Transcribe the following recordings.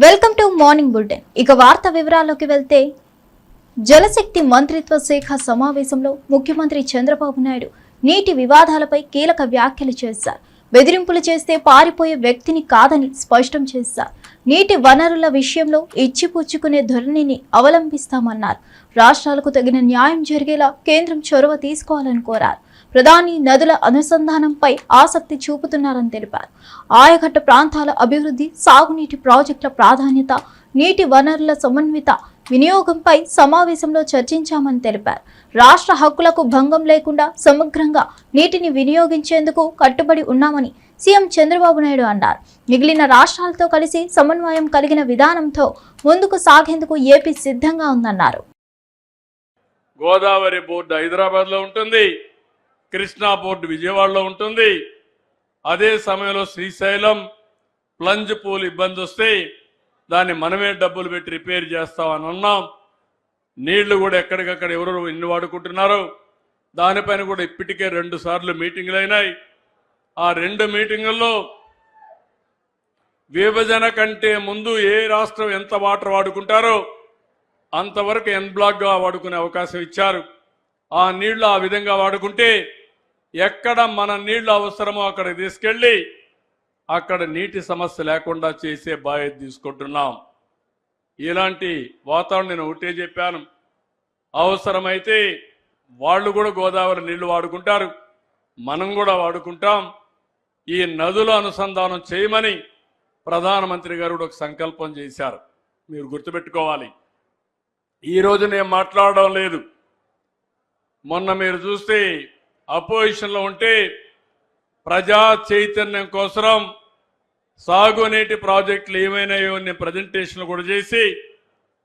Welcome to morning bulletin. ఇక వార్త వివరాల్లోకి వెళ్తే జలశక్తి మంత్రిత్వ శాఖ సమావేశంలో ముఖ్యమంత్రి చంద్రబాబు నాయుడు నీటి వివాదాలపై కీలక వ్యాఖ్యలు చేశారు. బెదిరింపులు చేస్తే పారిపోయే వ్యక్తిని కాదని స్పష్టం చేశారు. నీటి వనరుల విషయంలో ఇచ్చిపుచ్చుకునే ధోరణిని అవలంబిస్తామన్నారు. రాష్ట్రాలకు తగిన న్యాయం జరిగేలా కేంద్రం చొరవ తీసుకోవాలని కోరారు. ప్రధాని నదుల అనుసంధానంపై ఆసక్తి చూపుతున్నారని తెలిపారు. ఆయకట్ట ప్రాంతాల అభివృద్ధి, సాగునీటి ప్రాజెక్టుల ప్రాధాన్యత, నీటి వనరుల సమన్విత వినియోగంపై సమావేశంలో చర్చించామని తెలిపారు. రాష్ట్ర హక్కులకు భంగం లేకుండా సమగ్రంగా నీటిని వినియోగించేందుకు కట్టుబడి ఉన్నామని సీఎం చంద్రబాబు నాయుడు అన్నారు. మిగిలిన రాష్ట్రాలతో కలిసి సమన్వయం కలిగిన విధానంతో ముందుకు సాగేందుకు ఏపీ సిద్ధంగా ఉందన్నారు. గోదావరి బోర్డు హైదరాబాద్లో ఉంటుంది, కృష్ణా బోర్డు విజయవాడలో ఉంటుంది. అదే సమయంలో శ్రీశైలం ప్లంజ్ పూల్ ఇబ్బంది వస్తే దాన్ని మనమే డబ్బులు పెట్టి రిపేర్ చేస్తామని అన్నాం. నీళ్లు కూడా ఎక్కడికక్కడ ఎవరు ఎన్ని వాడుకుంటున్నారో దానిపైన కూడా ఇప్పటికే 2 సార్లు మీటింగులు అయినాయి. ఆ 2 మీటింగుల్లో విభజన కంటే ముందు ఏ రాష్ట్రం ఎంత వాటర్ వాడుకుంటారో అంతవరకు ఎన్ బ్లాక్గా వాడుకునే అవకాశం ఇచ్చారు. ఆ నీళ్లు ఆ విధంగా వాడుకుంటే ఎక్కడ మన నీళ్లు అవసరమో అక్కడ తీసుకెళ్ళి అక్కడ నీటి సమస్య లేకుండా చేసే బాధ్యత తీసుకుంటున్నాం. ఇలాంటి వాతావరణం నేను ఒకటే చెప్పాను, అవసరమైతే వాళ్ళు కూడా గోదావరి నీళ్లు వాడుకుంటారు, మనం కూడా వాడుకుంటాం. ఈ నదుల అనుసంధానం చేయమని ప్రధానమంత్రి గారు ఒక సంకల్పం చేశారు. మీరు గుర్తుపెట్టుకోవాలి. ఈరోజు నేను మాట్లాడడం లేదు. మొన్న మీరు చూస్తే అపోజిషన్లో ఉంటే ప్రజా చైతన్యం కోసం సాగునీటి ప్రాజెక్టులు ఏమైనాయో నేను ప్రజెంటేషన్లు కూడా చేసి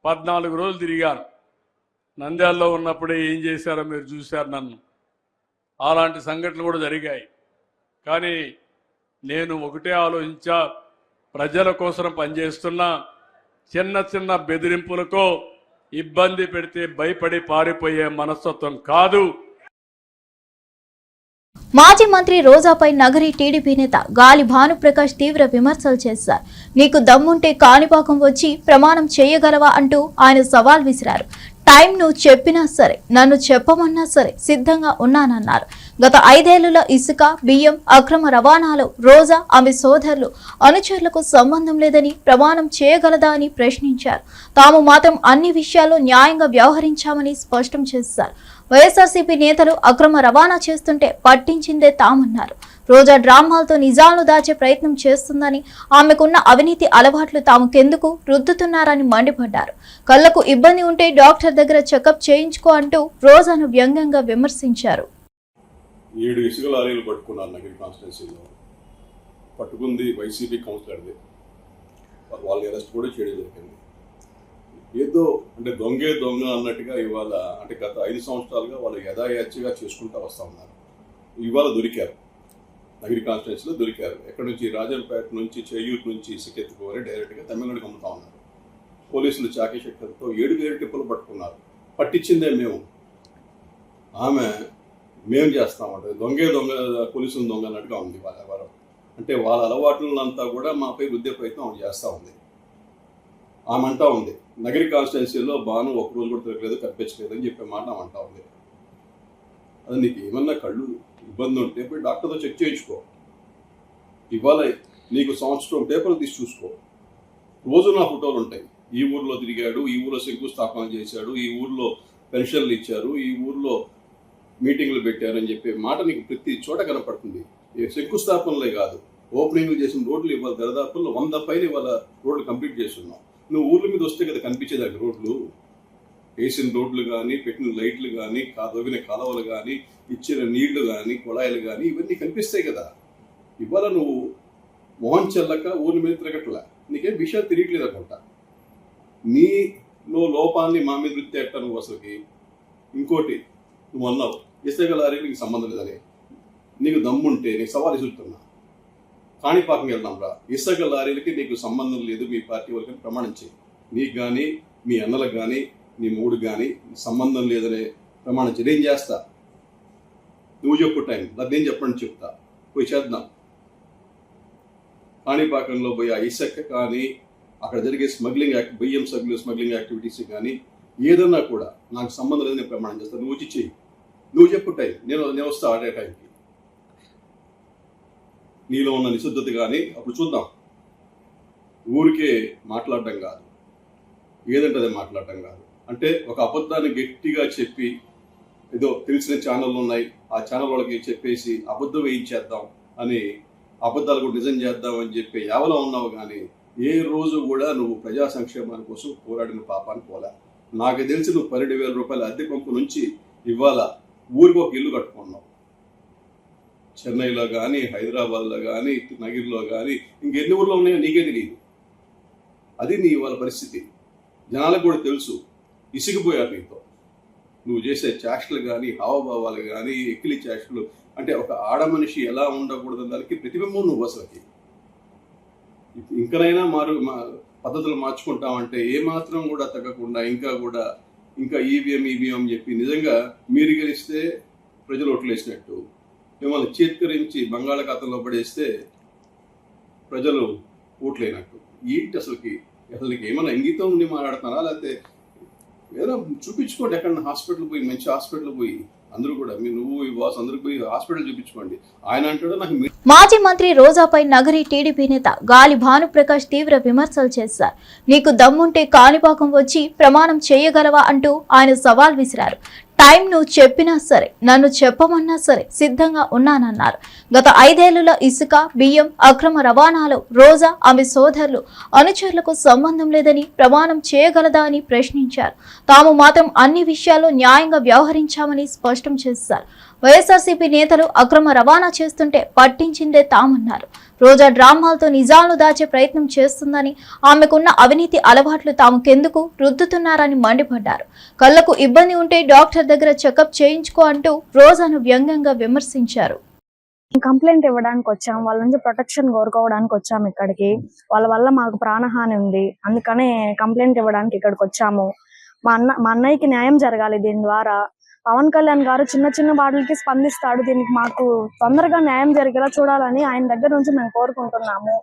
14 రోజులు తిరిగాను. నంద్యాలలో ఉన్నప్పుడే ఏం చేశారో మీరు చూశారు నన్ను. అలాంటి సంఘటనలు కూడా జరిగాయి. కానీ నేను ఒకటే ఆలోచించా, ప్రజల కోసం పనిచేస్తున్నా. చిన్న చిన్న బెదిరింపులకో ఇబ్బంది పెడితే భయపడి పారిపోయే మనస్తత్వం కాదు. మాజీ మంత్రి రోజాపై నగరి టీడీపీ నేత గాలి భానుప్రకాష్ తీవ్ర విమర్శలు చేశారు. నీకు దమ్ముంటే కాణిపాకం వచ్చి ప్రమాణం చేయగలవా అంటూ ఆయన సవాల్ విసిరారు. టైం నువ్వు చెప్పినా సరే, నన్ను చెప్పమన్నా సరే సిద్ధంగా ఉన్నానన్నారు. గత 5 ఏళ్లలో ఇసుక, బియ్యం అక్రమ రవాణాలో రోజా, ఆమె సోదరులు, అనుచరులకు సంబంధం లేదని ప్రమాణం చేయగలదా అని ప్రశ్నించారు. తాము మాత్రం అన్ని విషయాల్లో న్యాయంగా వ్యవహరించామని స్పష్టం చేశారు. వైఎస్ఆర్సీపీ నేతలు అక్రమ రవాణా చేస్తుంటే పట్టించిందే తామన్నారు. రోజా డ్రామాలతో నిజాలను దాచే ప్రయత్నం చేస్తుందని, ఆమెకున్న అవినీతి అలవాట్లు తాముకెందుకు రుద్దుతున్నారని మండిపడ్డారు. కళ్లకు ఇబ్బంది ఉంటే డాక్టర్ దగ్గర చెకప్ చేయించుకో అంటూ రోజాను వ్యంగ్యంగా విమర్శించారు. 7 ఇసుక లారీలు పట్టుకున్నారు నగరి కాన్స్టిట్యున్సీలో. పట్టుకుంది వైసీపీ కౌన్సిలర్ది. వాళ్ళని అరెస్ట్ కూడా చేయడం జరిగింది. ఏదో అంటే దొంగే దొంగ అన్నట్టుగా ఇవాళ అంటే గత 5 సంవత్సరాలుగా వాళ్ళు యథాయాచిగా చేసుకుంటూ వస్తూ ఉన్నారు. ఇవాళ దొరికారు, నగరి కాన్స్టిట్యున్సీలో దొరికారు. ఎక్కడి నుంచి, రాజంపేట నుంచి, చేయూరు నుంచి ఇసుకెత్తుకోవాలి డైరెక్ట్గా తమిళనాడుకి అమ్ముతా ఉన్నారు. పోలీసులు చాకచక్యంతో 7 టిప్పులు పట్టుకున్నారు. పట్టించిందే మేము, ఆమె మేము చేస్తామంటే దొంగే దొంగ పోలీసులు దొంగ అన్నట్టుగా ఉంది వాళ్ళ ఎవరు. అంటే వాళ్ళ అలవాట్లంతా కూడా మాపై రుద్దే ప్రయత్నం ఆమె చేస్తూ ఉంది. ఆమె అంటా ఉంది నగరి కాన్స్టిట్యున్సీలో బాను ఒక్కరోజు కూడా తిరగలేదు, కనిపించలేదు అని చెప్పే మాట ఆమె అంటా ఉంది. అది నీకు ఏమన్నా కళ్ళు ఇబ్బంది ఉంటే పోయి డాక్టర్తో చెక్ చేయించుకో. ఇవాళ నీకు సంవత్సరం పేపర్లు తీసి చూసుకో. రోజు నా ఫోటోలు ఉంటాయి. ఈ ఊర్లో తిరిగాడు, ఈ ఊర్లో శంకుస్థాపన చేశాడు, ఈ ఊర్లో పెన్షన్లు ఇచ్చారు, ఈ ఊర్లో మీటింగ్లు పెట్టారని చెప్పే మాట నీకు ప్రతి చోట కనపడుతుంది. శంకుస్థాపనలే కాదు, ఓపెనింగ్లు చేసిన రోడ్లు ఇవాళ దరిదాపుల్లో 100 పైన ఇవాళ రోడ్లు కంప్లీట్ చేస్తున్నాం. నువ్వు ఊర్ల మీద వస్తే కదా కనిపించేదానికి రోడ్లు. వేసిన రోడ్లు కానీ, పెట్టిన లైట్లు కానీ, తవ్విన కాలువలు కానీ, ఇచ్చిన నీళ్లు కానీ, కుళాయిలు కానీ ఇవన్నీ కనిపిస్తాయి కదా. ఇవాళ నువ్వు మోహన్ చెల్లక ఊర్ల మీద తిరగట్లా, నీకేం విషయాలు తెలియట్లేదు అనుకుంటా. నీలో లోపాన్ని మా మీద వృత్తి నువ్వు అసలుకి. ఇంకోటి నువ్వు అన్నావు ఇసుక లారీకి నీకు సంబంధం లేదని. నీకు దమ్ముంటే నీకు సవాల్ ఇస్తున్నా, కాణిపాకం వెళ్దాం రా, ఇసుక లారీలకి నీకు సంబంధం లేదు మీ పార్టీ వాళ్ళకి ప్రమాణం చేయి. నీకు కానీ, మీ అన్నలకు కానీ, నీ మూడు కానీ సంబంధం లేదనే ప్రమాణం చేయి. నేను చేస్తా, నువ్వు చెప్పు టైం, నేను చెప్పండి చెప్తా, పోయి చేద్దాం. కాణిపాకంలో పోయి ఆ ఇసుక కానీ, అక్కడ జరిగే బియ్యం స్మగ్లింగ్ యాక్టివిటీస్ కానీ ఏదన్నా కూడా నాకు సంబంధం లేదు, నేను ప్రమాణం చేస్తాను. నువ్వు వచ్చి చెయ్యి, నువ్వు చెప్పు టైం, నేను వస్తా ఆడే టైంకి. నీలో ఉన్న నిశుద్ధత కానీ అప్పుడు చూద్దాం. ఊరికే మాట్లాడటం కాదు, ఏదంటే అదే మాట్లాడటం కాదు. అంటే ఒక అబద్ధాన్ని గట్టిగా చెప్పి ఏదో తెలిసిన ఛానళ్ళు ఉన్నాయి, ఆ ఛానల్ వాళ్ళకి చెప్పేసి అబద్ధం వేయించేద్దాం అని, అబద్ధాలు కూడా నిజం చేద్దాం అని చెప్పి ఎవరో ఉన్నావు. కానీ ఏ రోజు కూడా నువ్వు ప్రజా సంక్షేమాల కోసం పోరాడిన పాపాన్ని పోలే. నాకు తెలిసి నువ్వు 12,000 రూపాయల అద్దె పంపు నుంచి ఇవాళ ఊరికి ఒక ఇల్లు కట్టుకున్నావు. చెన్నైలో కానీ, హైదరాబాద్లో కానీ, నగిరిలో కానీ, ఇంకెన్ని ఊర్లో ఉన్నాయో నీకే తెలియదు. అది నీ ఇవాళ పరిస్థితి. జనాలకు కూడా తెలుసు, ఇసిగిపోయారు నీతో. నువ్వు చేసే చేష్టలు కానీ, హావభావాలు కానీ, ఎక్కిలి చేష్టలు. అంటే ఒక ఆడ మనిషి ఎలా ఉండకూడదు దానికి ప్రతిబింబం నువ్వు అసలుకి. ఇంకనైనా పద్ధతులు మార్చుకుంటామంటే ఏమాత్రం కూడా తగ్గకుండా ఇంకా ఈవీఎం చెప్పి నిజంగా మీరు గెలిస్తే ప్రజలు ఓట్లు వేసినట్టు, మిమ్మల్ని చేత్కరించి బంగాళాఖాతంలో పడేస్తే ప్రజలు ఓట్లేనట్టు. ఏంటి అసలుకి ఏమైనా ఇంగితం ఉండి మాట్లాడుతున్నారా? లేకపోతే ఏదో చూపించుకోండి, ఎక్కడ హాస్పిటల్ పోయి, మంచి హాస్పిటల్ పోయి అందరూ కూడా, నువ్వు ఈ బాస్ అందరూ పోయి హాస్పిటల్ చూపించుకోండి. ఆయన అంటాడు నాకు. మాజీ మంత్రి రోజాపై నగరి టీడీపీ నేత గాలి భానుప్రకాష్ తీవ్ర విమర్శలు చేశారు. నీకు దమ్ముంటే కాణిపాకం వచ్చి ప్రమాణం చేయగలవా అంటూ ఆయన సవాల్ విసిరారు. టైం నువ్వు చెప్పినా సరే, నన్ను చెప్పమన్నా సరే సిద్ధంగా ఉన్నానన్నారు. గత 5 ఏళ్లలో ఇసుక, బియ్యం అక్రమ రవాణాలో రోజా, ఆమె సోదరులు, అనుచరులకు సంబంధం లేదని ప్రమాణం చేయగలదా అని ప్రశ్నించారు. తాము మాత్రం అన్ని విషయాల్లో న్యాయంగా వ్యవహరించామని స్పష్టం చేశారు. వైఎస్ఆర్సీపీ నేతలు అక్రమ రవాణా చేస్తుంటే పట్టించిందే తామన్నారు. రోజా డ్రామాలతో నిజాలను దాచే ప్రయత్నం చేస్తుందని, ఆమెకున్న అవినీతి అలవాట్లు తాముకెందుకు రుద్దుతున్నారని మండిపడ్డారు. కళ్లకు ఇబ్బంది ఉంటే డాక్టర్ దగ్గర చెకప్ చేయించుకో అంటూ రోజాను వ్యంగ్యంగా విమర్శించారు. కంప్లైంట్ ఇవ్వడానికి వచ్చాం, వాళ్ళ నుంచి ప్రొటెక్షన్ కోరుకోవడానికి వచ్చాము ఇక్కడికి. వాళ్ళ వల్ల మాకు ప్రాణహాని ఉంది, అందుకనే కంప్లైంట్ ఇవ్వడానికి ఇక్కడికి వచ్చాము. మా అన్నయ్యకి న్యాయం జరగాలి. దీని ద్వారా పవన్ కళ్యాణ్ గారు చిన్న చిన్న వాటికి స్పందిస్తాడు. దీనికి మాకు తొందరగా న్యాయం జరిగేలా చూడాలని ఆయన దగ్గర నుంచి మేము కోరుకుంటున్నాము.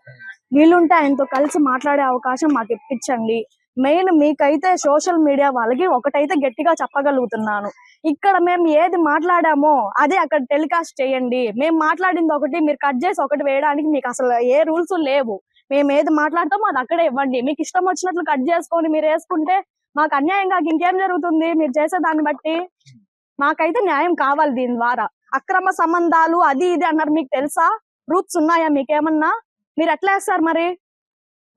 వీలుంటే ఆయనతో కలిసి మాట్లాడే అవకాశం మాకు ఇప్పించండి. మెయిన్ మీకైతే సోషల్ మీడియా వాళ్ళకి ఒకటైతే గట్టిగా చెప్పగలుగుతున్నాను, ఇక్కడ మేము ఏది మాట్లాడామో అదే అక్కడ టెలికాస్ట్ చేయండి. మేము మాట్లాడింది ఒకటి, మీరు కట్ చేసి ఒకటి వేయడానికి మీకు అసలు ఏ రూల్స్ లేవు. మేము ఏది మాట్లాడతామో అది అక్కడే ఇవ్వండి. మీకు ఇష్టం వచ్చినట్లు కట్ చేసుకొని మీరు వేసుకుంటే మాకు అన్యాయం కాక ఇంకేం జరుగుతుంది? మీరు చేసే దాన్ని బట్టి మాకైతే న్యాయం కావాలి. దీని ద్వారా అక్రమ సంబంధాలు అది ఇది అన్నారు, మీకు తెలుసా? ప్రూఫ్స్ ఉన్నాయా మీకేమన్నా? మీరు ఎట్లా వేస్తారు మరి?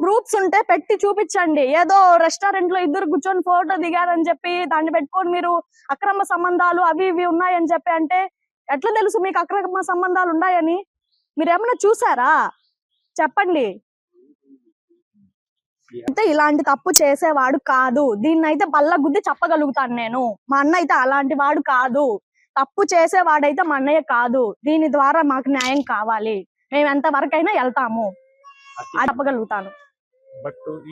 ప్రూఫ్స్ ఉంటే పెట్టి చూపించండి. ఏదో రెస్టారెంట్ లో ఇద్దరు కూర్చొని ఫోటో దిగారని చెప్పి దాన్ని పెట్టుకొని మీరు అక్రమ సంబంధాలు అవి ఇవి ఉన్నాయని చెప్పి అంటే ఎట్లా తెలుసు మీకు అక్రమ సంబంధాలు ఉన్నాయని? మీరు ఏమన్నా చూసారా? చెప్పండి. అయితే ఇలాంటి తప్పు చేసేవాడు కాదు, దీన్ని అయితే బల్ల గుద్ది చెప్పగలుగుతాను నేను. మా అన్న అయితే అలాంటి వాడు కాదు, తప్పు చేసేవాడైతే మా అన్నయ్య కాదు. దీని ద్వారా మాకు న్యాయం కావాలి, మేము ఎంత వరకైనా వెళ్తాము, చెప్పగలుగుతాను.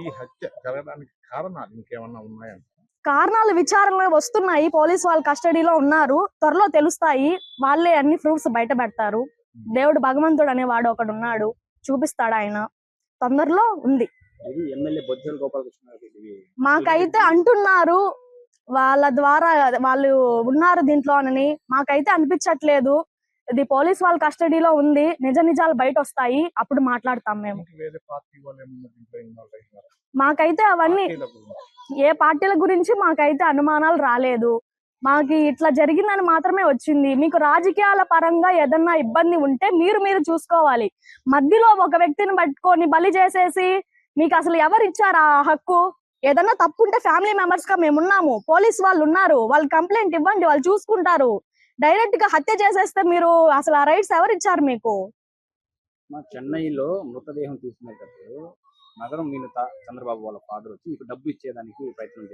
ఈ హత్య జరగడానికి కారణాలు ఇంకేమన్నా ఉన్నాయా? కారణాలు విచారణ వస్తున్నాయి, పోలీసు వాళ్ళు కస్టడీలో ఉన్నారు, త్వరలో తెలుస్తాయి. వాళ్ళే అన్ని ప్రూఫ్స్ బయట పెడతారు. దేవుడు భగవంతుడు అనేవాడు ఒకడు ఉన్నాడు, చూపిస్తాడు ఆయన. తొందరలో ఉంది. మాకైతే అంటున్నారు వాళ్ళ ద్వారా వాళ్ళు ఉన్నారు దీంట్లో అని, మాకైతే అనిపించట్లేదు. ఇది పోలీస్ వాళ్ళ కస్టడీలో ఉంది, నిజాలు బయట వస్తాయి, అప్పుడు మాట్లాడతాం మేము. మాకైతే అవన్నీ ఏ పార్టీల గురించి మాకైతే అనుమానాలు రాలేదు. మాకు ఇట్లా జరిగిందని మాత్రమే వచ్చింది. మీకు రాజకీయాల పరంగా ఏదన్నా ఇబ్బంది ఉంటే మీరు చూసుకోవాలి. మధ్యలో ఒక వ్యక్తిని పట్టుకొని బలి చేసేసి మీకు అసలు ఎవరు ఇచ్చారు ఆ హక్కు? ఏదన్నా తప్పు ఉంటే ఫ్యామిలీ మెంబర్స్ గా మేము ఉన్నాము, పోలీస్ వాళ్ళు ఉన్నారు, వాళ్ళు కంప్లైంట్ ఇవ్వండి, వాళ్ళు చూసుకుంటారు. డైరెక్ట్ గా హత్య చేసేస్తే మీరు అసలు ఆ రైట్స్ ఎవరు ఇచ్చారు మీకు? చెన్నైలో మృతదేహం తీసుకునేటప్పుడు నగరం మీనత చంద్రబాబు వాళ్ళ ఫాదర్ వచ్చి మీకు డబ్బు ఇచ్చేదానికి ప్రయత్నం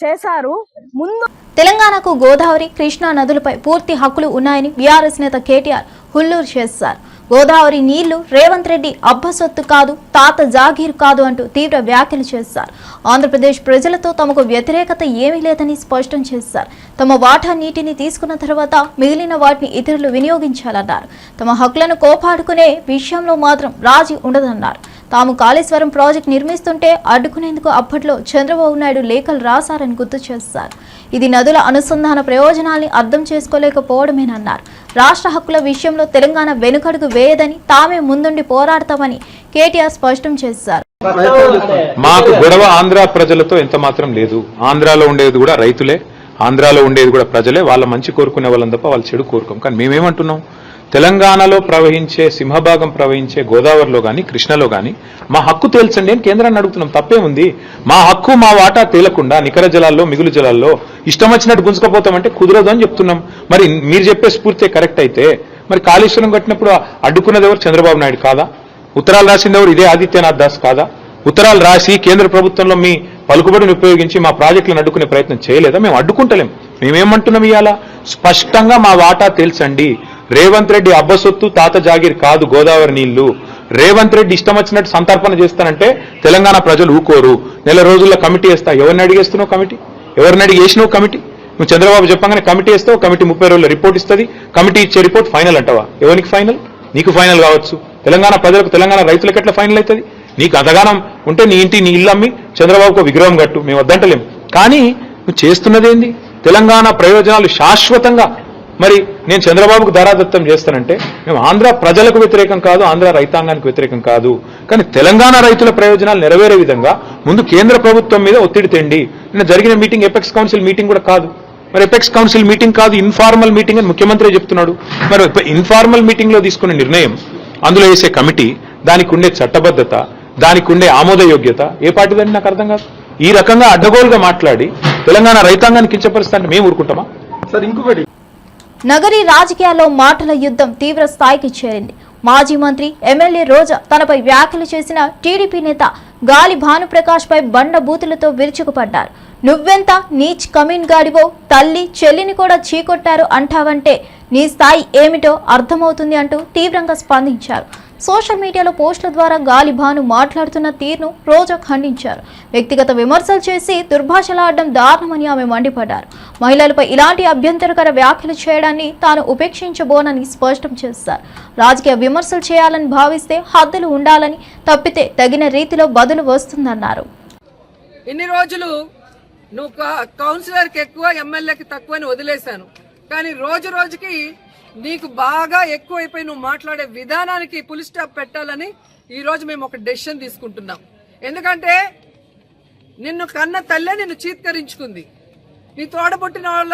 చేశారు. ముందు తెలంగాణకు గోదావరి, కృష్ణా నదులపై పూర్తి హక్కులు ఉన్నాయని బీఆర్ఎస్ నేత కేటీఆర్ హుల్లూరు చేశారు. గోదావరి నీళ్లు రేవంత్ రెడ్డి అబ్బసొత్తు కాదు, తాత జాగీరు కాదు అంటూ తీవ్ర వ్యాఖ్యలు చేశారు. ఆంధ్రప్రదేశ్ ప్రజలతో తమకు వ్యతిరేకత ఏమీ లేదని స్పష్టం చేశారు. తమ వాటా నీటిని తీసుకున్న తర్వాత మిగిలిన వాటిని ఇతరులు వినియోగించాలన్నారు. తమ హక్కులను కోపాడుకునే విషయంలో మాత్రం రాజీ ఉండదన్నారు. తాము కాళేశ్వరం ప్రాజెక్టు నిర్మిస్తుంటే అడ్డుకునేందుకు అప్పట్లో చంద్రబాబు నాయుడు లేఖలు రాశారని గుర్తు చేశారు. ఇది నదుల అనుసంధాన ప్రయోజనాల్ని అర్థం చేసుకోలేకపోవడమేనన్నారు. రాష్ట్ర హక్కుల విషయంలో తెలంగాణ వెనుకడుగు వేయదని, తామే ముందుండి పోరాడతామని కేటీఆర్ స్పష్టం చేశారు. మాకు గొడవ ఆంధ్ర ప్రజలతో ఎంత మాత్రం లేదు. ఆంధ్రాలో ఉండేది కూడా రైతులే, ఆంధ్రాలో ఉండేది కూడా ప్రజలే. వాళ్ళ మంచి కోరుకునే వాళ్ళని తప్ప వాళ్ళ చెడు కోరుకోం. కానీ మేమేమంటున్నాం, తెలంగాణలో ప్రవహించే సింహభాగం ప్రవహించే గోదావరిలో కానీ కృష్ణలో కానీ మా హక్కు తేల్చండి అని కేంద్రాన్ని అడుగుతున్నాం. తప్పేముంది? మా హక్కు మా వాటా తేలకుండా నికర జలాల్లో మిగులు జలాల్లో ఇష్టం వచ్చినట్టు గుంజుకపోతామంటే కుదరదు అని చెప్తున్నాం. మరి మీరు చెప్పే స్ఫూర్తి కరెక్ట్ అయితే మరి కాళేశ్వరం కట్టినప్పుడు అడ్డుకున్నది ఎవరు? చంద్రబాబు నాయుడు కాదా? ఉత్తరాలు రాసింది ఎవరు? ఇదే ఆదిత్యనాథ్ దాస్ కాదా? ఉత్తరాలు రాసి కేంద్ర ప్రభుత్వంలో మీ పలుకుబడిని ఉపయోగించి మా ప్రాజెక్టులను అడ్డుకునే ప్రయత్నం చేయలేదా? మేము అడ్డుకుంటలేం. మేమేమంటున్నాం ఇవాళ? స్పష్టంగా మా వాటా తేల్చండి. రేవంత్ రెడ్డి అబ్బసొత్తు తాత జాగీర్ కాదు గోదావరి నీళ్లు. రేవంత్ రెడ్డి ఇష్టం వచ్చినట్టు సంతర్పణ చేస్తానంటే తెలంగాణ ప్రజలు ఊకోరు. నెల రోజుల్లో కమిటీ వేస్తా. ఎవరిని అడిగేస్తున్నావు కమిటీ? ఎవరిని అడిగి వేసినావు కమిటీ? నువ్వు చంద్రబాబు చెప్పగానే కమిటీ వేస్తావు. కమిటీ 30 రోజుల్లో రిపోర్ట్ ఇస్తుంది. కమిటీ ఇచ్చే రిపోర్ట్ ఫైనల్ అంటావా? ఎవరికి ఫైనల్? నీకు ఫైనల్ కావచ్చు. తెలంగాణ ప్రజలకు, తెలంగాణ రైతులకు ఎట్లా ఫైనల్ అవుతుంది? నీకు అదగానం ఉంటే నీ ఇంటి నీ ఇల్లు అమ్మి చంద్రబాబుకు విగ్రహం కట్టు, మేము వద్దంటలేం. కానీ నువ్వు చేస్తున్నదేంది? తెలంగాణ ప్రయోజనాలు శాశ్వతంగా మరి నేను చంద్రబాబుకు ధారాదత్తం చేస్తానంటే మేము ఆంధ్ర ప్రజలకు వ్యతిరేకం కాదు, ఆంధ్ర రైతాంగానికి వ్యతిరేకం కాదు. కానీ తెలంగాణ రైతుల ప్రయోజనాలు నెరవేరే విధంగా ముందు కేంద్ర ప్రభుత్వం మీద ఒత్తిడి తెండి. నిన్న జరిగిన మీటింగ్ ఎపెక్స్ కౌన్సిల్ మీటింగ్ కూడా కాదు. మరి ఎపెక్స్ కౌన్సిల్ మీటింగ్ కాదు, ఇన్ఫార్మల్ మీటింగ్ అని ముఖ్యమంత్రి చెప్తున్నాడు. మరి ఇన్ఫార్మల్ మీటింగ్ లో తీసుకునే నిర్ణయం, అందులో వేసే కమిటీ, దానికి ఉండే చట్టబద్ధత, దానికి ఉండే ఆమోదయోగ్యత ఏ పార్టీదని నాకు అర్థం కాదు. ఈ రకంగా అడ్డగోలుగా మాట్లాడి తెలంగాణ రైతాంగాన్ని కించపరుస్తా అంటే మేము ఊరుకుంటామా? సార్ ఇంకొకటి, నగరి రాజకీయాల్లో మాటల యుద్ధం తీవ్ర స్థాయికి చేరింది. మాజీ మంత్రి ఎమ్మెల్యే రోజా తనపై వ్యాఖ్యలు చేసిన టీడీపీ నేత గాలి భానుప్రకాష్ పై బండ బూతులతో విరుచుకుపడ్డారు. నువ్వెంత నీచ్ కమీన్ గాడివో, తల్లి చెల్లిని కూడా చీకొట్టారు అంటావంటే నీ స్థాయి ఏమిటో అర్థమవుతుంది అంటూ తీవ్రంగా స్పందించారు. సోషల్ మీడియాలో పోస్టుల ద్వారా గాలి భాను మాట్లాడుతున్న తీరును రోజా ఖండించారు. వ్యక్తిగత విమర్శలు చేసి దుర్భాషలాడడం దారుణమని ఆమె మండిపడ్డారు. మహిళలపై ఇలాంటి అభ్యంతరకర వ్యాఖ్యలు చేయడాన్ని తాను ఉపేక్షించబోనని స్పష్టం చేశారు. రాజకీయ విమర్శలు చేయాలని భావిస్తే హద్దులు ఉండాలని, తప్పితే తగిన రీతిలో బదులు వస్తుందన్నారు. ఇన్ని రోజులు నువ్వు కౌన్సిలర్కి ఎక్కువ, ఎమ్మెల్యేకి తక్కువ అని వదిలేశాను. కానీ రోజు రోజుకి నీకు బాగా ఎక్కువైపోయి నువ్వు మాట్లాడే విధానానికి ఫుల్ స్టాప్ పెట్టాలని ఈ రోజు మేము ఒక డెసిషన్ తీసుకుంటున్నాం. ఎందుకంటే నిన్ను కన్న తల్లే నిన్ను చీత్కరించుకుంది. నీ తోడబుట్టిన వాళ్ళ,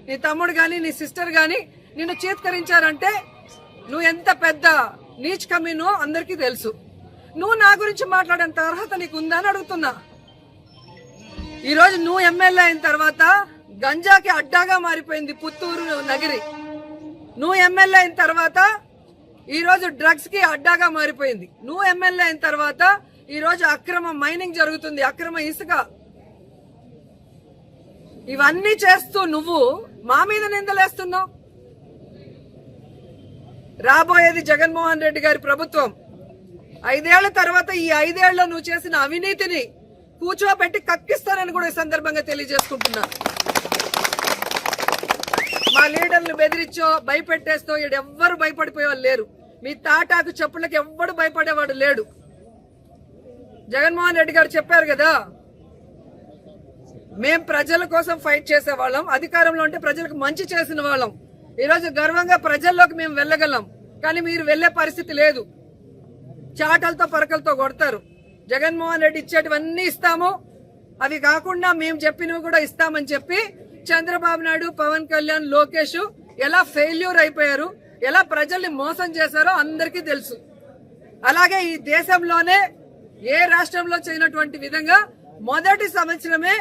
నీ తమ్ముడు కానీ నీ సిస్టర్ కానీ నిన్ను చీత్కరించారంటే నువ్వు ఎంత పెద్ద నీచ్ కమీనో అందరికీ తెలుసు. నువ్వు నా గురించి మాట్లాడేంత అర్హత నీకు ఉందని అడుగుతున్నా. ఈరోజు నువ్వు ఎమ్మెల్యే అయిన తర్వాత గంజాకి అడ్డాగా మారిపోయింది పుత్తూరు నగరి. నువ్వు ఎమ్మెల్యే అయిన తర్వాత ఈరోజు డ్రగ్స్ కి అడ్డాగా మారిపోయింది. నువ్వు ఎమ్మెల్యే అయిన తర్వాత ఈరోజు అక్రమ మైనింగ్ జరుగుతుంది, అక్రమ ఇసుక, ఇవన్నీ చేస్తూ నువ్వు మా మీద నిందలేస్తున్నావు. రాబోయేది జగన్మోహన్ రెడ్డి గారి ప్రభుత్వం. 5 ఏళ్ల తర్వాత ఈ 5 ఏళ్లలో నువ్వు చేసిన అవినీతిని కూర్చోబెట్టి కక్కిస్తానని కూడా ఈ సందర్భంగా తెలియజేసుకుంటున్నా. మా లీడర్లు బెదిరించో భయపెట్టేస్తో ఎవ్వరు భయపడిపోయేవాళ్ళు లేరు. మీ తాటాకు చెప్పులకి ఎవ్వడు భయపడేవాడు లేడు. జగన్మోహన్ రెడ్డి గారు చెప్పారు కదా, మేం ప్రజల కోసం ఫైట్ చేసేవాళ్ళం, అధికారంలో ఉంటే ప్రజలకు మంచి చేసిన వాళ్ళం. ఈరోజు గర్వంగా ప్రజల్లోకి మేము వెళ్ళగలం. కానీ మీరు వెళ్లే పరిస్థితి లేదు. చాటలతో పరకలతో కొడతారు. జగన్మోహన్ రెడ్డి ఇచ్చేటివన్నీ ఇస్తాము, అవి కాకుండా మేము చెప్పినవి కూడా ఇస్తామని చెప్పి చంద్రబాబు నాయుడు, పవన్ కళ్యాణ్, లోకేష్ ఎలా ఫెయిల్యూర్ అయిపోయారు, ఎలా ప్రజల్ని మోసం చేశారో అందరికీ తెలుసు. అలాగే ఈ దేశంలోనే ఏ రాష్ట్రంలో చేయనటువంటి విధంగా మొదటి సంవత్సరమే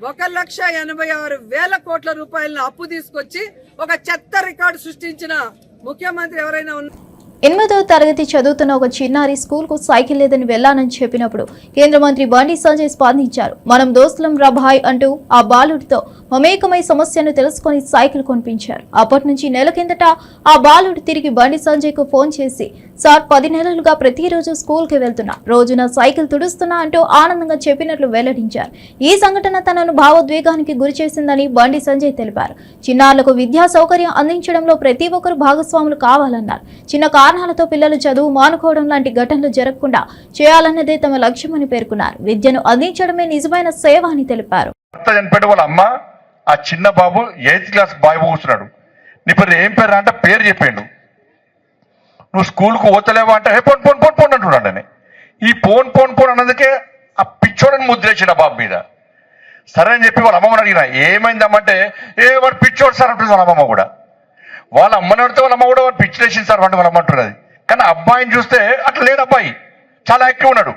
1,86,000 కోట్ల రూపాయలను అప్పు తీసుకొచ్చి ఒక చెత్త రికార్డు సృష్టించిన ముఖ్యమంత్రి ఎవరైనా ఉన్నారు? 8వ తరగతి చదువుతున్న ఒక చిన్నారి స్కూల్కు సైకిల్ లేదని వెళ్లానని చెప్పినప్పుడు కేంద్ర మంత్రి బండి సంజయ్ స్పందించారు. మనం దోస్తులం రబాయ్ అంటూ ఆ బాలుడితో మమేకమై సమస్యను తెలుసుకుని సైకిల్ కొనిపించారు. అప్పటి నుంచి నెల కిందట ఆ బాలుడు తిరిగి బండి సంజయ్కు ఫోన్ చేసి, సార్ 10 నెలలుగా ప్రతిరోజు స్కూల్కి వెళ్తున్నా, రోజున సైకిల్ తుడుస్తున్నా అంటూ ఆనందంగా చెప్పినట్లు వెల్లడించారు. ఈ సంఘటన తనను భావోద్వేగానికి గురిచేసిందని బండి సంజయ్ తెలిపారు. చిన్నారులకు విద్యా సౌకర్యం అందించడంలో ప్రతి ఒక్కరూ భాగస్వాములు కావాలన్నారు. చిన్న కారణాలతో పిల్లలు చదువు మానుకోవడం లాంటి ఘటనలు జరగకుండా చేయాలన్నదే తమ లక్ష్యమని పేర్కొన్నారు. విద్యను అందించడమే నిజమైన సేవ అని తెలిపారు. చనిపోయిన వాళ్ళ అమ్మ ఆ చిన్న బాబు 8th క్లాస్ బాయ్ కూర్చున్నాడు. నీ పేరు ఏం పేరు అంటే పేరు చెప్పిండు. నువ్వు స్కూల్కు పోతలేవా అంటే పోన్ పోన్ పోన్ పోన్ అంటున్నాడు. అని ఈ పోన్ పోన్ పోన్ అన్నందుకే ఆ పిచ్చోడని ముద్రేసిన బాబు మీద. సరే అని చెప్పి వాళ్ళ అమ్మమ్మని అడిగిన ఏమైందమ్మంటే వాడు పిచ్చోడు సార్ అంటుంది వాళ్ళ అమ్మమ్మ కూడా. వాళ్ళ అమ్మని అడితే వాళ్ళ అమ్మ కూడా వాడు పిచ్చిలేసింది సార్ అంటే వాళ్ళ అమ్మ అంటున్నది. కానీ అబ్బాయిని చూస్తే అట్లా లేడు, అబ్బాయి చాలా యాక్టివ్ ఉన్నాడు.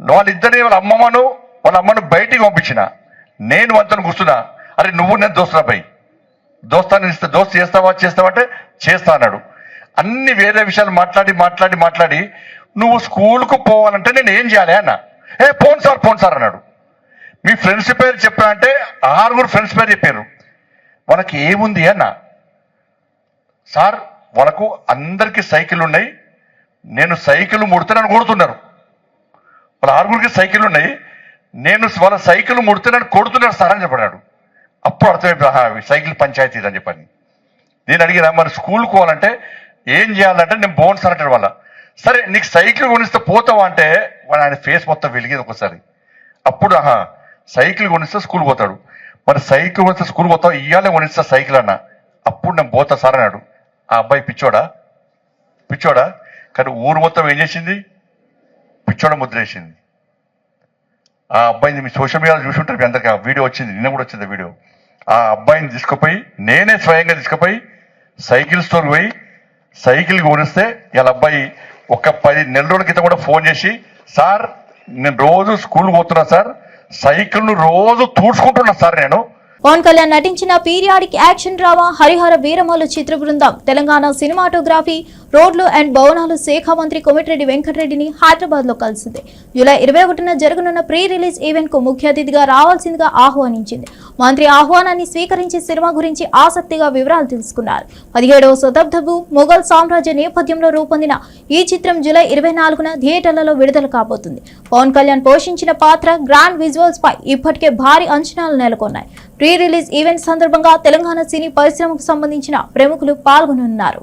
వాళ్ళిద్దరిని వాళ్ళ అమ్మను బయటికి పంపించిన. నేను వంతను కూర్చున్నా, అరే నువ్వు నేను దోస్తున్నా అబ్బాయి, దోస్తు చేస్తావా అంటే చేస్తా అన్నాడు. అన్ని వేరే విషయాలు మాట్లాడి నువ్వు స్కూల్కు పోవాలంటే నేను ఏం చేయాలి అన్న. పోను సార్ అన్నాడు. మీ ఫ్రెండ్స్ పేరు చెప్పా అంటే 6 ఫ్రెండ్స్ పేరు చెప్పారు. వాళ్ళకి ఏముంది అన్న. సార్ వాళ్ళకు అందరికీ సైకిల్ ఉన్నాయి, నేను సైకిల్ ముడితే నన్ను కొడుతున్నారు. వాళ్ళ 6 సైకిల్ ఉన్నాయి, నేను వాళ్ళ సైకిల్ ముడితే నన్ను కొడుతున్నారు సార్ అని చెప్పాడు. అప్పుడు అర్థమైపోయి సైకిల్ పంచాయతీ అని చెప్పని. నేను అడిగినా మరి స్కూల్కి పోవాలంటే ఏం చేయాలంటే నేను పోను సార్ అంటాడు. వాళ్ళ సరే నీకు సైకిల్ కొనిస్తే పోతావా అంటే ఆయన ఫేస్ మొత్తం వెలిగేది ఒకసారి. అప్పుడు సైకిల్ కొనిస్తే స్కూల్ పోతాడు. మరి సైకిల్ కొనిస్తే స్కూల్ పోతావు, ఇయ్యాలే కొనిస్తా సైకిల్ అన్న. అప్పుడు నేను పోతా సార్ అన్నాడు. ఆ అబ్బాయి పిచ్చోడా కానీ ఊరు మొత్తం ఏం చేసింది, పిచ్చోడ ముద్ర వేసింది. ఆ అబ్బాయిని మీ సోషల్ మీడియాలో చూసుంటారు, మీ అందరికీ ఆ వీడియో వచ్చింది, నిన్న కూడా వచ్చింది వీడియో. ఆ అబ్బాయిని తీసుకుపోయి నేనే స్వయంగా తీసుకుపోయి సైకిల్ స్టోర్కి పోయి సైకిల్ కొనిస్తే ఇలా అబ్బాయి ఒక 10 నెలల రోజుల క్రితం కూడా ఫోన్ చేసి సార్ నేను రోజు స్కూల్ పోతున్నా సార్, సైకిల్ను రోజు తూడ్చుకుంటున్నా సార్ నేను. పవన్ కళ్యాణ్ నటించిన periodic action drama Harihara Veeramallu చిత్ర బృందం తెలంగాణ సినిమాటోగ్రఫీ, రోడ్లు అండ్ భవనాలు శాఖ మంత్రి కోమటిరెడ్డి వెంకటరెడ్డిని హైదరాబాద్ లో కలిసింది. జూలై 21న జరగనున్న ప్రీ రిలీజ్ ఈవెంట్ కు ముఖ్య అతిథిగా రావాల్సిందిగా ఆహ్వానించింది. మంత్రి ఆహ్వానాన్ని స్వీకరించి సినిమా గురించి ఆసక్తిగా వివరాలు తెలుసుకున్నారు. 17వ శతాబ్దపు మొఘల్ సామ్రాజ్య నేపథ్యంలో రూపొందిన ఈ చిత్రం జూలై 24న థియేటర్లలో విడుదల కాబోతుంది. పవన్ కళ్యాణ్ పోషించిన పాత్ర, గ్రాండ్ విజువల్స్ పై ఇప్పటికే భారీ అంచనాలు నెలకొన్నాయి. ప్రీ రిలీజ్ ఈవెంట్ సందర్భంగా తెలంగాణ సినీ పరిశ్రమకు సంబంధించిన ప్రముఖులు పాల్గొనున్నారు.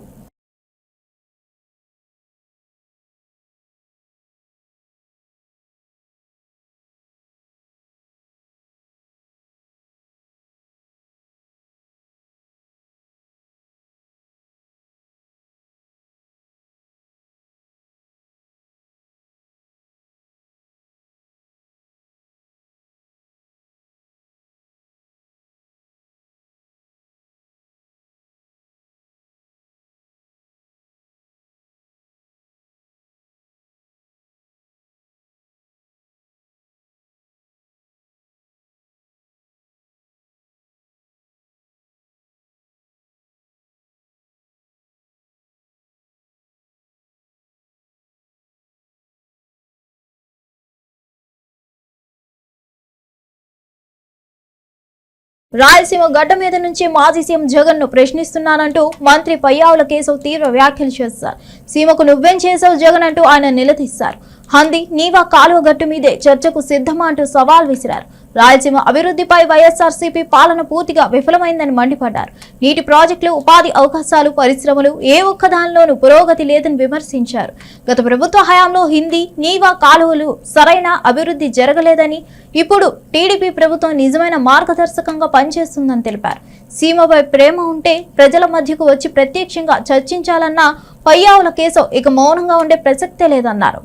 రాయలసీమ గడ్డ మీద నుంచి మాజీ సీఎం జగన్ ను ప్రశ్నిస్తున్నానంటూ మంత్రి పయ్యావుల కేశవ్ తీవ్ర వ్యాఖ్యలు చేశారు. సీమకు నువ్వేం చేశావు జగన్ అంటూ ఆయన నిలదీశారు. హంది నీవా కాలువ గట్టు మీదే చర్చకు సిద్ధమా అంటూ సవాల్ విసిరారు. రాయలసీమ అభివృద్ధిపై వైఎస్ఆర్సీపీ పాలన పూర్తిగా విఫలమైందని మండిపడ్డారు. నీటి ప్రాజెక్టులు, ఉపాధి అవకాశాలు, పరిశ్రమలు ఏ ఒక్క దానిలోనూ పురోగతి లేదని విమర్శించారు. గత ప్రభుత్వ హయాంలో హిందీ, నీవా కాలువలు సరైన అభివృద్ధి జరగలేదని, ఇప్పుడు టీడీపీ ప్రభుత్వం నిజమైన మార్గదర్శకంగా పనిచేస్తుందని తెలిపారు. సీమపై ప్రేమ ఉంటే ప్రజల మధ్యకు వచ్చి ప్రత్యక్షంగా చర్చించాలన్న పయ్యావుల కేశవ్ ఇక మౌనంగా ఉండే ప్రసక్తే లేదన్నారు.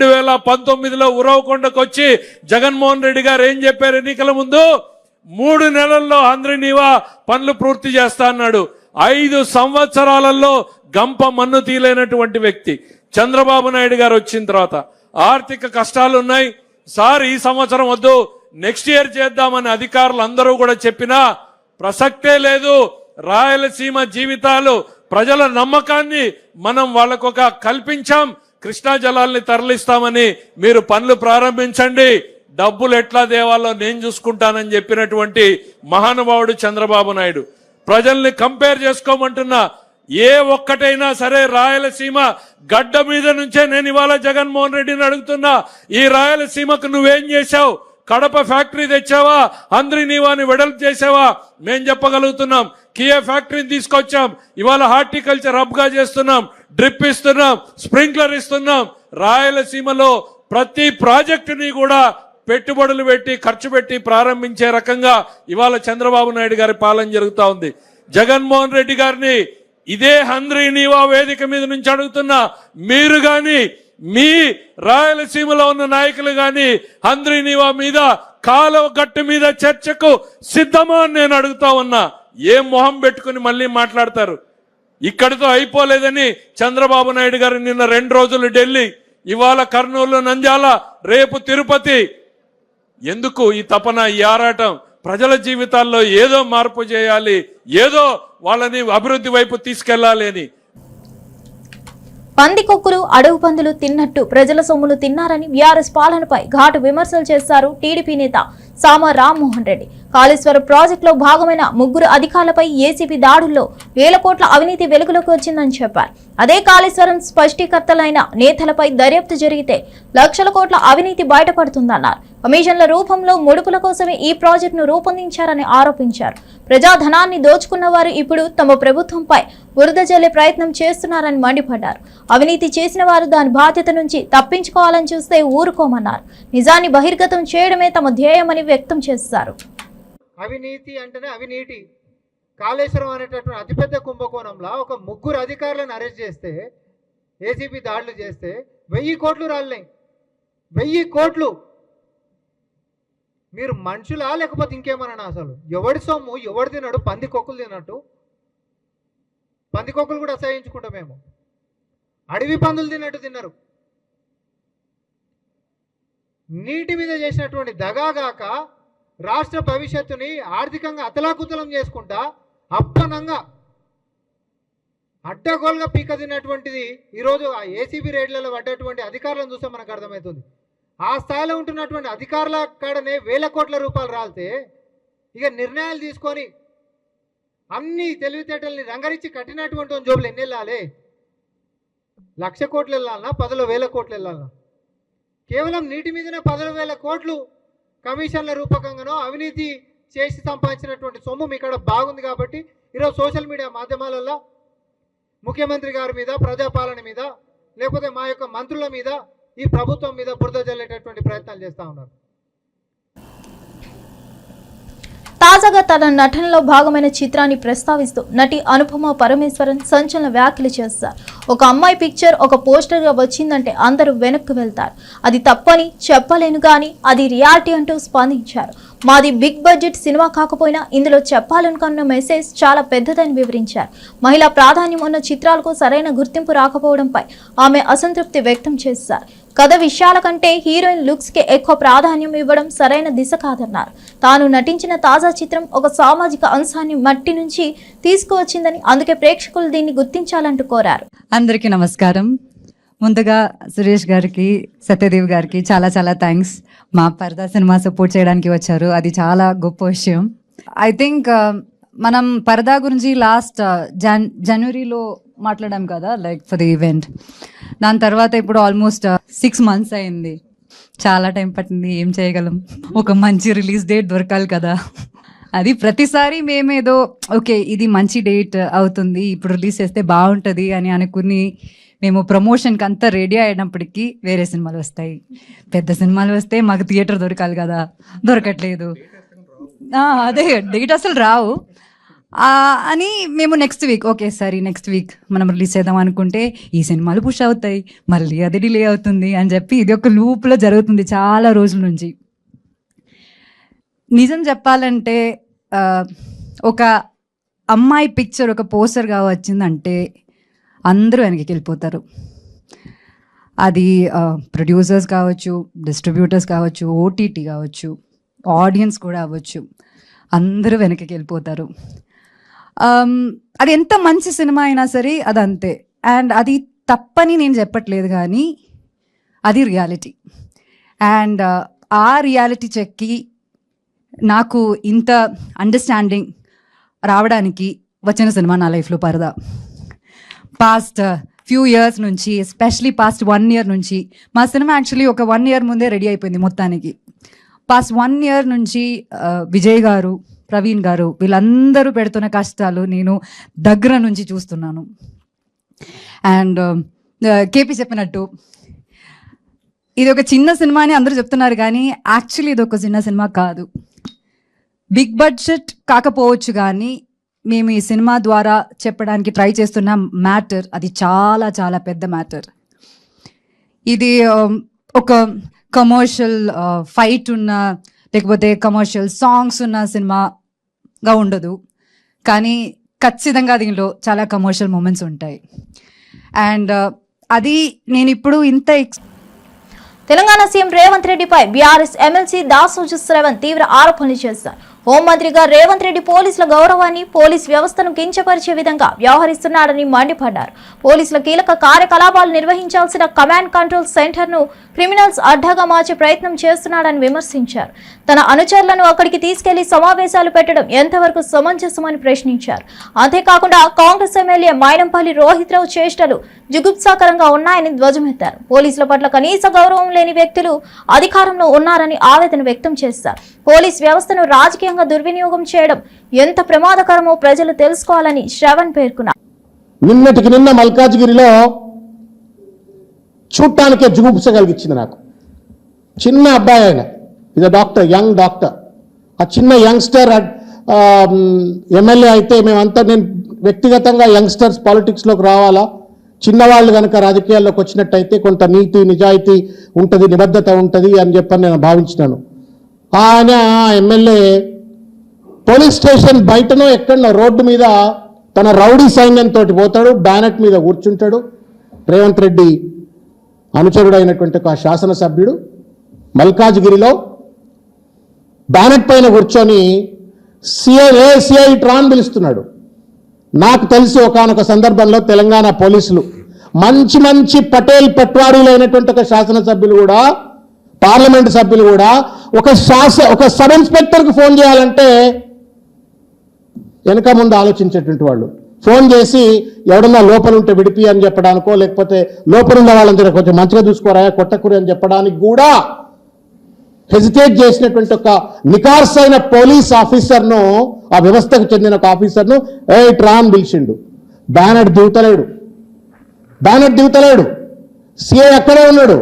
2019లో ఉరవకొండకు వచ్చి జగన్మోహన్ రెడ్డి గారు ఏం చెప్పారు? ఎన్నికల ముందు 3 నెలల్లో హంద్రీనీవా పనులు పూర్తి చేస్తా అన్నాడు. 5 సంవత్సరాలలో గంప మన్ను తీయలేనటువంటి వ్యక్తి చంద్రబాబు నాయుడు గారు వచ్చిన తర్వాత ఆర్థిక కష్టాలు ఉన్నాయి సార్, ఈ సంవత్సరం వద్దు నెక్స్ట్ ఇయర్ చేద్దామని అధికారులు అందరూ కూడా చెప్పినా ప్రసక్తే లేదు. రాయలసీమ జీవితాలు, ప్రజల నమ్మకాన్ని మనం వాళ్ళకొక కల్పించాం. కృష్ణా జలాల్ని తరలిస్తామని మీరు పనులు ప్రారంభించండి, డబ్బులు ఎట్లా దేవాలో నేను చూసుకుంటానని చెప్పినటువంటి మహానుభావుడు చంద్రబాబు నాయుడు. ప్రజల్ని కంపేర్ చేసుకోమంటున్నా, ఏ ఒక్కటైనా సరే రాయలసీమ గడ్డ మీద నుంచే నేను ఇవాళ జగన్మోహన్ రెడ్డిని అడుగుతున్నా, ఈ రాయలసీమకు నువ్వేం చేశావు? కడప ఫ్యాక్టరీ తెచ్చావా? హంద్రీనీవాని వెడల్పు చేసావా? మేం చెప్పగలుగుతున్నాం. కియా ఫ్యాక్టరీని తీసుకొచ్చాం, ఇవాళ హార్టికల్చర్ హబ్ గా చేస్తున్నాం. డ్రిప్ ఇస్తున్నాం, స్ప్రింక్లర్ ఇస్తున్నాం. రాయలసీమలో ప్రతి ప్రాజెక్టుని కూడా పెట్టుబడులు పెట్టి ఖర్చు పెట్టి ప్రారంభించే రకంగా ఇవాళ చంద్రబాబు నాయుడు గారి పాలన జరుగుతూ ఉంది. జగన్మోహన్ రెడ్డి గారిని ఇదే హంద్రీ నీవా వేదిక మీద నుంచి అడుగుతున్నా, మీరు గాని మీ రాయలసీమలో ఉన్న నాయకులు గాని హంద్రీ నీవా మీద కాలువ గట్టు మీద చర్చకు సిద్ధమా అని నేను అడుగుతా ఉన్నా. ఏం మొహం పెట్టుకుని మళ్ళీ మాట్లాడతారు? ఇక్కడితో అయిపోలేదని చంద్రబాబు నాయుడు గారు నిన్న 2 రోజులు ఢిల్లీ, ఇవాళ కర్నూలు, నంద్యాల, రేపు తిరుపతి. ఎందుకు ఈ తపన, ఈ ఆరాటం? ప్రజల జీవితాల్లో ఏదో మార్పు చేయాలి, ఏదో వాళ్ళని అభివృద్ధి వైపు తీసుకెళ్లాలి అని. పందికొక్కులు, అడవి పందులు తిన్నట్టు ప్రజల సొమ్ములు తిన్నారని వీఆర్ఎస్ పాలనపై ఘాటు విమర్శలు చేశారు టీడీపీ నేత సామ రామ్మోహన్ రెడ్డి. కాళేశ్వరం ప్రాజెక్టులో భాగమైన 3 అధికారులపై ఏసీబీ దాడుల్లో వేల కోట్ల అవినీతి వెలుగులోకి వచ్చిందని చెప్పారు. అదే కాళేశ్వరం స్పష్టీకర్తలైన నేతలపై దర్యాప్తు జరిగితే లక్షల కోట్ల అవినీతి బయటపడుతుందన్నారు. కమిషన్ల రూపంలో ముడుపుల కోసమే ఈ ప్రాజెక్టును రూపొందించారని ఆరోపించారు. ప్రజాధనాన్ని దోచుకున్న వారు ఇప్పుడు తమ ప్రభుత్వంపై బురద జల్లే ప్రయత్నం చేస్తున్నారని మండిపడ్డారు. అవినీతి చేసిన వారు దాని బాధ్యత నుంచి తప్పించుకోవాలని చూస్తే ఊరుకోమన్నారు. నిజాన్ని బహిర్గతం చేయడమే తమ ధ్యేయమని వ్యక్తం చేశారు. అవినీతి అంటేనే అవినీతి. కాళేశ్వరం అనేటటువంటి అతిపెద్ద కుంభకోణంలో ఒక 3 అధికారులను అరెస్ట్ చేస్తే, ఏసీబీ దాడులు చేస్తే 1000 కోట్లు రాలినాయి. 1000 కోట్లు. మీరు మనుషులా లేకపోతే ఇంకేమన్నా? అసలు ఎవడి సొమ్ము ఎవడు తిన్నాడు? పందికొక్కులు తిన్నట్టు. పందికొక్కులు కూడా అసహించుకుంటాం మేము. అడవి పందులు తిన్నట్టు తిన్నారు. నీటి మీద చేసినటువంటి దగాగాక రాష్ట్ర భవిష్యత్తుని ఆర్థికంగా అతలాకుతలం చేసుకుంటా అప్పనంగా అడ్డగోలుగా పీక తిన్నటువంటిది ఈరోజు ఆ ఏసీబీ రేట్లలో పడ్డటువంటి అధికారులను చూస్తే మనకు అర్థమవుతుంది. ఆ స్థాయిలో ఉంటున్నటువంటి అధికారుల కాడనే వేల కోట్ల రూపాయలు రాలితే ఇక నిర్ణయాలు తీసుకొని అన్ని తెలివితేటల్ని రంగరించి కట్టినటువంటి జోబులు ఎన్ని వెళ్ళాలి? 1,00,000 కోట్లు వెళ్ళాలన్నా 10,000 కోట్లు వెళ్ళాలన్నా? కేవలం నీటి మీదనే 10,000 కోట్లు కమిషన్ల రూపకంగానో అవినీతి చేసి సంపాదించినటువంటి సొమ్ము మీ ఇక్కడ బాగుంది కాబట్టి ఈరోజు సోషల్ మీడియా మాధ్యమాలలో ముఖ్యమంత్రి గారి మీద, ప్రజాపాలన మీద, లేకపోతే మా యొక్క మంత్రుల మీద, ఈ ప్రభుత్వం మీద బురద జల్లేటటువంటి ప్రయత్నాలు చేస్తూ ఉన్నారు. తాజాగా తన నటనలో భాగమైన చిత్రాన్ని ప్రస్తావిస్తూ నటి అనుపమ పరమేశ్వరన్ సంచలన వ్యాఖ్యలు చేస్తారు. ఒక అమ్మాయి పిక్చర్ ఒక పోస్టర్గా వచ్చిందంటే అందరూ వెనక్కి వెళ్తారు. అది తప్పని చెప్పలేను కానీ అది రియాలిటీ అంటూ స్పందించారు. మాది బిగ్ బడ్జెట్ సినిమా కాకపోయినా ఇందులో చెప్పాలనుకున్న మెసేజ్ చాలా పెద్దదని వివరించారు. మహిళా ప్రాధాన్యం ఉన్న చిత్రాలకు సరైన గుర్తింపు రాకపోవడంపై ఆమె అసంతృప్తి వ్యక్తం చేశారు. కథ విషయాల కంటే హీరోయిన్ లుక్స్ కి ఎక్కువ ప్రాధాన్యం ఇవ్వడం సరైన దిశ కాదన్నారు. తాను నటించిన తాజా చిత్రం ఒక సామాజిక అంశాన్ని మట్టి నుంచి తీసుకువచ్చిందని, అందుకే ప్రేక్షకులు దీన్ని గుర్తించాలంటూ కోరారు. అందరికీ నమస్కారం. ముందుగా సురేష్ గారికి, సత్యదేవ్ గారికి చాలా చాలా థ్యాంక్స్. మా పరదా సినిమా సపోర్ట్ చేయడానికి వచ్చారు, అది చాలా గొప్ప విషయం. ఐ థింక్ మనం పరదా గురించి లాస్ట్ జనవరిలో మాట్లాడాం కదా, లైక్ ఫర్ ది ఈవెంట్. దాని తర్వాత ఇప్పుడు ఆల్మోస్ట్ 6 months అయింది. చాలా టైం పట్టింది. ఏం చేయగలం, ఒక మంచి రిలీజ్ డేట్ దొరకాలి కదా. అది ప్రతిసారి మేమేదో ఓకే ఇది మంచి డేట్ అవుతుంది, ఇప్పుడు రిలీజ్ చేస్తే బాగుంటుంది అని అనుకుని మేము ప్రమోషన్కి అంతా రెడీ అయినప్పటికీ వేరే సినిమాలు వస్తాయి. పెద్ద సినిమాలు వస్తే మాకు థియేటర్ దొరకాలి కదా, దొరకట్లేదు. అదే డేట్ అసలు రావు అని మేము నెక్స్ట్ వీక్ ఓకే సరే నెక్స్ట్ వీక్ మనం రిలీజ్ చేద్దాం అనుకుంటే ఈ సినిమాలు పుష్ అవుతాయి, మళ్ళీ అది డిలే అవుతుంది అని చెప్పి ఇది ఒక లూప్లో జరుగుతుంది చాలా రోజుల నుంచి. నిజం చెప్పాలంటే ఒక అమ్మాయి పిక్చర్ ఒక పోస్టర్గా వచ్చిందంటే అందరూ వెనక్కి వెళ్ళిపోతారు. అది ప్రొడ్యూసర్స్ కావచ్చు, డిస్ట్రిబ్యూటర్స్ కావచ్చు, ఓటీటీ కావచ్చు, ఆడియన్స్ కూడా అవ్వచ్చు, అందరూ వెనక్కి వెళ్ళిపోతారు. అది ఎంత మంచి సినిమా అయినా సరే అది అంతే. అండ్ అది తప్పని నేను చెప్పట్లేదు, కానీ అది రియాలిటీ. అండ్ ఆ రియాలిటీ చెక్కి నాకు ఇంత అండర్స్టాండింగ్ రావడానికి వచ్చిన సినిమా నా లైఫ్లో పరదా. పాస్ట్ ఫ్యూ ఇయర్స్ నుంచి, ఎస్పెషలీ పాస్ట్ 1 year నుంచి, మా సినిమా యాక్చువల్లీ ఒక 1 year ముందే రెడీ అయిపోయింది మొత్తానికి. పాస్ట్ 1 year నుంచి విజయ్ గారు, ప్రవీణ్ గారు వీళ్ళందరూ పెడుతున్న కష్టాలు నేను దగ్గర నుంచి చూస్తున్నాను. అండ్ కేపీ చెప్పినట్టు ఇది ఒక చిన్న సినిమా అని అందరూ చెప్తున్నారు, కానీ యాక్చువల్లీ ఇది ఒక చిన్న సినిమా కాదు. బిగ్ బడ్జెట్ కాకపోవచ్చు, కానీ మేము ఈ సినిమా ద్వారా చెప్పడానికి ట్రై చేస్తున్న మ్యాటర్ అది చాలా చాలా పెద్ద మ్యాటర్. ఇది ఒక కమర్షియల్ ఫైట్ ఉన్న లేకపోతే కమర్షియల్ సాంగ్స్ ఉన్న సినిమాగా ఉండదు, కానీ ఖచ్చితంగా దీనిలో చాలా కమర్షియల్ మూమెంట్స్ ఉంటాయి. అండ్ అది నేను ఇప్పుడు ఇంత తెలంగాణ సీఎం రేవంత్ రెడ్డిపై బీఆర్ఎస్ ఎమ్మెల్సీ దాసోజు శ్రవణ్ తీవ్ర ఆరోపణలు చేశారు. హోంమంత్రిగా రేవంత్ రెడ్డి పోలీసుల గౌరవాన్ని, పోలీస్ వ్యవస్థను కించపరిచే విధంగా వ్యవహరిస్తున్నాడని మండిపడ్డారు. పోలీసుల కీలక కార్యకలాపాలు నిర్వహించాల్సిన కమాండ్ కంట్రోల్ సెంటర్ ను క్రిమినల్స్ అడ్డాగా మార్చే ప్రయత్నం చేస్తున్నాడని విమర్శించారు. తన అనుచరులను అక్కడికి తీసుకెళ్లి సమావేశాలు పెట్టడం ఎంతవరకు సమంజసమని ప్రశ్నించారు. అంతేకాకుండా కాంగ్రెస్ ఎమ్మెల్యే మైనంపల్లి రోహిత్ రావు చేష్టలు జుగుప్సాకరంగా ఉన్నాయని ధ్వజమెత్తారు. పోలీసుల పట్ల కనీస గౌరవం లేని వ్యక్తులు అధికారంలో ఉన్నారని ఆవేదన వ్యక్తం చేశారు. పోలీస్ వ్యవస్థను రాజకీయంగా దుర్వినియోగం చేయడం ఎంత ప్రమాదకరమో ప్రజలు తెలుసుకోవాలని శ్రవణ్ పేర్కొన్నారు. నిన్నటికి నిన్న మల్కాజ్గిరిలో చూడటానికే జుగుప్స కలిగించింది నాకు. చిన్న అబ్బాయి ఆయన, ఇది డాక్టర్, యంగ్ డాక్టర్. ఆ చిన్న యంగ్స్టర్ ఎమ్మెల్యే అయితే మేమంతా, నేను వ్యక్తిగతంగా యంగ్స్టర్స్ పాలిటిక్స్లోకి రావాలా, చిన్నవాళ్ళు కనుక రాజకీయాల్లోకి వచ్చినట్టయితే కొంత నీతి నిజాయితీ ఉంటుంది, నిబద్ధత ఉంటుంది అని చెప్పని నేను భావించినాను. ఆయన ఎమ్మెల్యే పోలీస్ స్టేషన్ బయటనో ఎక్కడనో రోడ్డు మీద తన రౌడీ సైన్యంతో పోతాడు, బ్యానెట్ మీద కూర్చుంటాడు. రేవంత్ రెడ్డి అనుచరుడు అయినటువంటి ఒక శాసనసభ్యుడు మల్కాజ్గిరిలో బ్యానెట్ పైన కూర్చొని సిఐ ట్రాన్ పిలుస్తున్నాడు. నాకు తెలిసి ఒకానొక సందర్భంలో తెలంగాణ పోలీసులు మంచి మంచి పటేల్ పట్వారీలు అయినటువంటి ఒక శాసనసభ్యులు కూడా, పార్లమెంటు సభ్యులు కూడా ఒక సబ్ ఇన్స్పెక్టర్కి ఫోన్ చేయాలంటే వెనక ముందు ఆలోచించేటువంటి వాళ్ళు. ఫోన్ చేసి ఎవడన్నా లోపల ఉంటే విడిపి అని చెప్పడానికో, లేకపోతే లోపలున్న వాళ్ళందరూ కొంచెం మంచిగా చూసుకోరా కొట్టకూరి అని చెప్పడానికి కూడా హెజిటేట్ చేసినటువంటి ఒక నికార్సైన పోలీస్ ఆఫీసర్ను, ఆ వ్యవస్థకు చెందిన ఒక ఆఫీసర్ను ట్రాన్ పిలిచిండు. బ్యానెట్ దిగుతలేడు. సిఐ అక్కడే ఉన్నాడు.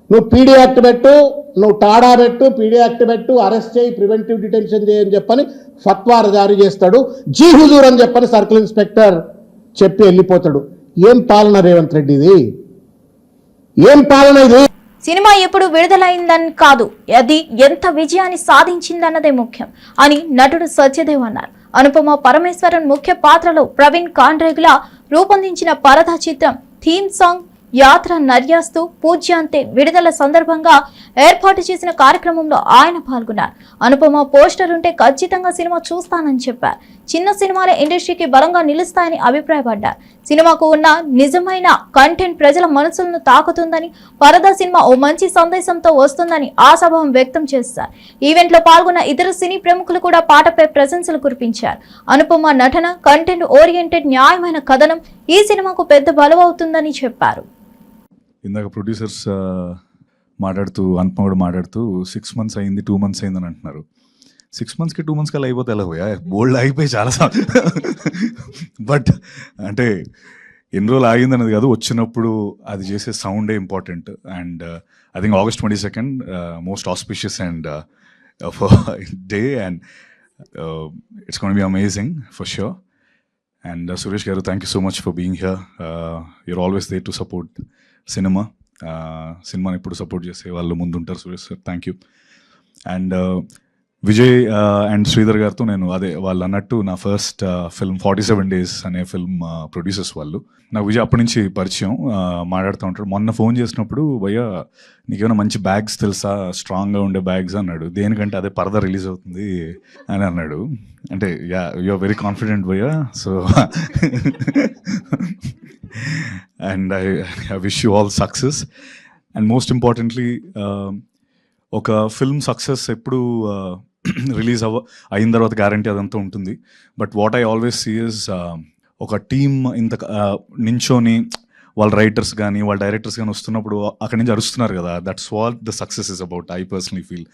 నువ్వు పీడీ యాక్ట్ పెట్టు, నువ్వు టాడా పెట్టు, పీడీ యాక్ట్ పెట్టు, అరెస్ట్ చేయి, ప్రివెంటివ్ డిటెన్షన్ చేయని చెప్పని ఫత్వా జారీ చేస్తాడు. జీ హుజూర్ అని చెప్పని సర్కిల్ ఇన్స్పెక్టర్ చెప్పి వెళ్ళిపోతాడు. ఏం పాలన రేవంత్ రెడ్డిది? ఏం పాలన ఇది? సినిమా ఎప్పుడు విడుదలైందని కాదు, అది ఎంత విజయాన్ని సాధించిందన్నదే ముఖ్యం అని నటుడు సత్యదేవ్ అన్నారు. అనుపమ పరమేశ్వరన్ ముఖ్య పాత్రలో ప్రవీణ్ కాండ్రేగులా రూపొందించిన పరదా చిత్రం థీమ్ సాంగ్ యాత్ర నర్యాస్తు పూజ్యాంతే విడుదల సందర్భంగా ఏర్పాటు చేసిన కార్యక్రమంలో ఆయన పాల్గొన్నారు. అనుపమ పోస్టర్ ఉంటే ఖచ్చితంగా సినిమా చూస్తానని చెప్పారు. చిన్న సినిమాలే ఇండస్ట్రీకి బలంగా నిలుస్తాయని అభిప్రాయపడ్డారు. సినిమాకు ఉన్న నిజమైన కంటెంట్ ప్రజల మనసులను తాకుతుందని, పరదా సినిమా ఓ మంచి సందేశంతో వస్తుందని ఆశాభావం వ్యక్తం చేశారు. ఈవెంట్ లో పాల్గొన్న ఇతర సినీ ప్రముఖులు కూడా పాటపై ప్రశంసలు కురిపించారు. అనుపమ నటన, కంటెంట్ ఓరియంటెడ్ న్యాయమైన కథనం ఈ సినిమాకు పెద్ద బలమవుతుందని చెప్పారు. ఇందాక ప్రొడ్యూసర్స్ మాట్లాడుతూ, అనుపమ కూడా మాట్లాడుతూ 6 months అయింది, 2 months అయిందని అంటున్నారు. 6 monthsకి 2 months కల్లా అయిపోతే ఎలా పోయా? బోల్డ్ అయిపోయి చాలా. బట్ అంటే ఎన్ని రోజులు ఆగిందనేది కాదు, వచ్చినప్పుడు అది చేసే సౌండే important. And I think August 22nd most auspicious and day, and it's gonna be amazing for sure. And Suresh garu, thank you so much for being here. You're always there to support సినిమాని ఎప్పుడు సపోర్ట్ చేసే వాళ్ళు ముందుంటారు. Suresh sir, thank you. And Vijay and Sridhar గారితో నేను వాళ్ళు అన్నట్టు నా ఫస్ట్ ఫిల్మ్ 47 Days అనే ఫిల్మ్ ప్రొడ్యూసర్స్ వాళ్ళు. నాకు విజయ్ అప్పటి నుంచి పరిచయం, మాట్లాడుతూ ఉంటాడు. మొన్న ఫోన్ చేసినప్పుడు, భయ్యా నీకేమైనా మంచి బ్యాగ్స్ తెలుసా, స్ట్రాంగ్గా ఉండే బ్యాగ్స్ అన్నాడు. దేనికంటే అదే పరదా రిలీజ్ అవుతుంది అని అన్నాడు. అంటే యు ఆర్ వెరీ కాన్ఫిడెంట్ భయ్యా, so and I wish you all success. And most importantly, ఒక ఫిల్మ్ సక్సెస్ ఎప్పుడు రిలీజ్ అయిన తర్వాత గ్యారంటీ అదంతా ఉంటుంది. But what I always see is, ఒక టీమ్ ఇంత నించోని వాళ్ళ రైటర్స్ కానీ వాళ్ళ డైరెక్టర్స్ కానీ వస్తున్నప్పుడు అక్కడి నుంచి అరుస్తున్నారు కదా, that's what the success is about. I personally feel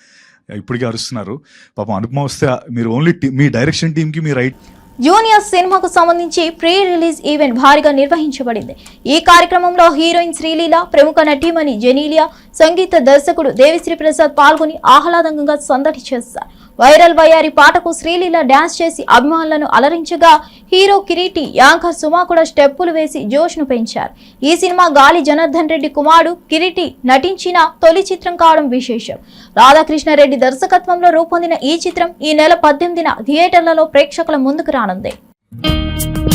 ఇప్పటికీ అరుస్తున్నారు. పాపం అనుపమ వస్తే మీరు ఓన్లీ మీ డైరెక్షన్ టీమ్కి మీ రైట్ జూనియర్ సినిమాకు సంబంధించి ప్రీ రిలీజ్ ఈవెంట్ భారీగా నిర్వహించబడింది. ఈ కార్యక్రమంలో హీరోయిన్ శ్రీలీల, ప్రముఖ నటీమణి జెనీలియా, సంగీత దర్శకుడు దేవిశ్రీ ప్రసాద్ పాల్గొని ఆహ్లాదంగా సందడి చేశారు. వైరల్ వయ్యారి పాటకు శ్రీలీల డాన్స్ చేసి అభిమానులను అలరించగా హీరో కిరీటి, యాంకర్ సుమా కూడా స్టెప్పులు వేసి జోష్ను పెంచారు. ఈ సినిమా గాలి జనార్దన్ రెడ్డి కుమారుడు కిరీటి నటించిన తొలి చిత్రం కావడం విశేషం. రాధాకృష్ణారెడ్డి దర్శకత్వంలో రూపొందిన ఈ చిత్రం ఈ నెల 18న థియేటర్లలో ప్రేక్షకుల ముందుకు రానుంది.